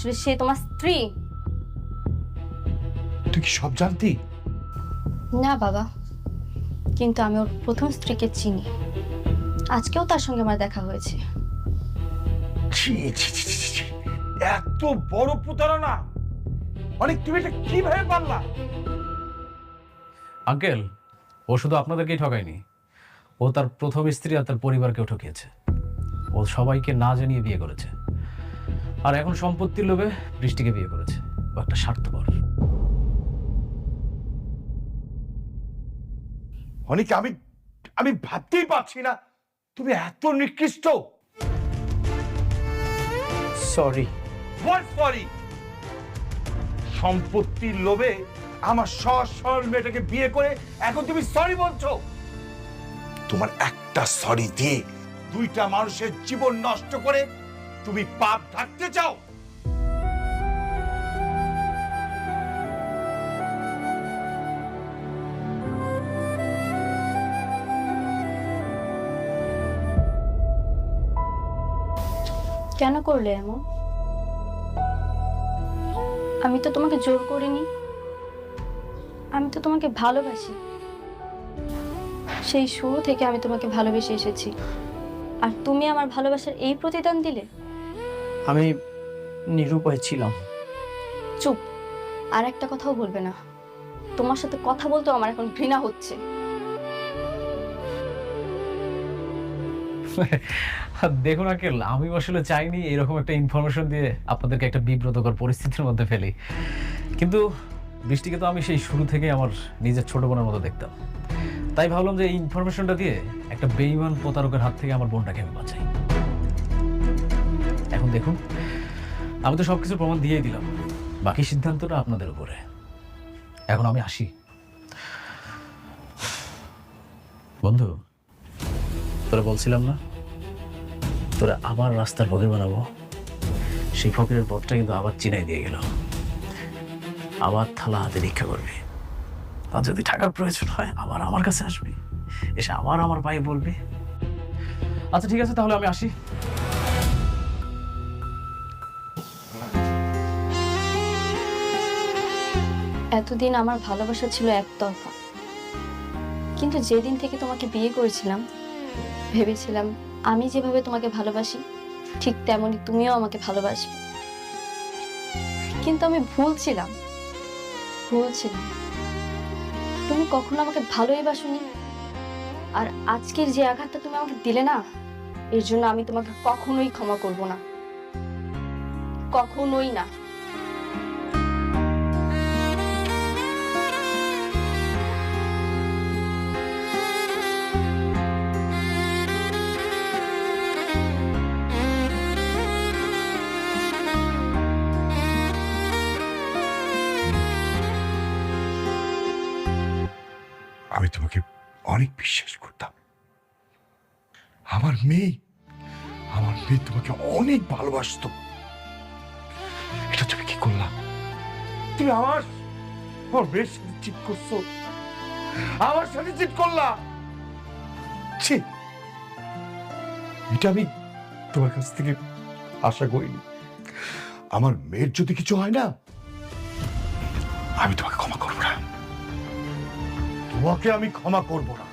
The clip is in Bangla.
আসলে সে তোমার স্ত্রী। তুই কি সব জানতি? না বাবা, কিন্তু আমি ওর প্রথম স্ত্রীকে চিনি। আজকেও তার সঙ্গে আমার দেখা হয়েছে। ছি, ছি, ছি, ছি, ছি। এত বড় প্রতারণা! অনেক তুমি এটা কিভাবে পারলা? আঙ্কেল, ও শুধু আপনাদেরকেই ঠকায়নি, ও তার প্রথম স্ত্রী আর তার পরিবারকেও ঠকিয়েছে। ও সবাইকে না জানিয়ে বিয়ে করেছে, আর এখন সম্পত্তির লোভে বৃষ্টিকে বিয়ে করেছে। ও একটা স্বার্থপর। অনেক আমি আমি ভাবতেই পারছি না তুমি এত নিকৃষ্ট। সরি। What sorry? সম্পত্তির লোভে আমার সহজ সরল মেয়েটাকে বিয়ে করে এখন তুমি সরি বলছো? তোমার একটা সরি দিয়ে দুইটা মানুষের জীবন নষ্ট করে তুমি পাপ ঢাকতে চাও? কেন করলে এমন? আমি তো তোমাকে জোর করিনি, আমি তো তোমাকে ভালোবাসি। সেই শুরু থেকে আমি তোমাকে ভালোবেসে এসেছি, আর তুমি আমার ভালোবাসার এই প্রতিদান দিলে। আমি নিরুপায় ছিলাম। চুপ, আর একটা কথাও বলবে না। তোমার সাথে কথা বলতে আমার এখন ঘৃণা হচ্ছে। দেখুন আঙ্কেল, আমি আসলে চাইনি এরকম একটা ইনফরমেশন দিয়ে আপনাদেরকে একটা বিব্রতকর পরিস্থিতির মধ্যে ফেলি, কিন্তু বৃষ্টিকে তো আমি সেই শুরু থেকে আমার নিজের ছোট বোনের মতো দেখতাম। তাই ভাবলাম যে এই ইনফরমেশনটা দিয়ে একটা বেঈমান প্রতারকের হাত থেকে আমার বোনটাকে আমি বাঁচাই। এখন দেখুন, আমি তো সবকিছু প্রমাণ দিয়েই দিলাম, বাকি সিদ্ধান্তটা আপনাদের উপরে। এখন আমি আসি। বন্ধু, তোরা বলছিলাম না তোরা আবার রাস্তার ফকির বানাবো? সেই ফকিরের পথটা কিন্তু আবার চিনাই দিয়ে গেল। আবার থালা হাতে ভিক্ষা করবি, আর যদি টাকার প্রয়োজন হয় আবার আমার কাছে আসবি, এসে আবার আমার পায়ে বলবি। আচ্ছা ঠিক আছে, তাহলে আমি আসি। এতদিন আমার ভালোবাসা ছিল একতরফা, কিন্তু যেদিন থেকে তোমাকে বিয়ে করেছিলাম ভেবেছিলাম আমি যেভাবে তোমাকে ভালোবাসি ঠিক তেমনি তুমিও আমাকে ভালোবাসবে। কিন্তু আমি ভুল ছিলাম। তুমি কখনো আমাকে ভালোই বাসোনি, আর আজকের যে আঘাতটা তুমি আমাকে দিলে না, এর জন্য আমি তোমাকে কখনোই ক্ষমা করব না, কখনোই না। আমি তোমাকে অনেক বিশ্বাস করতাম। আমার মেয়ে তোমাকে অনেক ভালোবাসতো। এটা তুমি কি করলা? তুমি আমার মেয়ের সাথে চিট করছো, আমার সাথে চিট করলা। ছি, এটা আমি তোমার কাছ থেকে আশা করিনি। আমার মেয়ের যদি কিছু হয় না, আমি তোমাকে ক্ষমা করবো না। তোমাকে আমি ক্ষমা করবো না।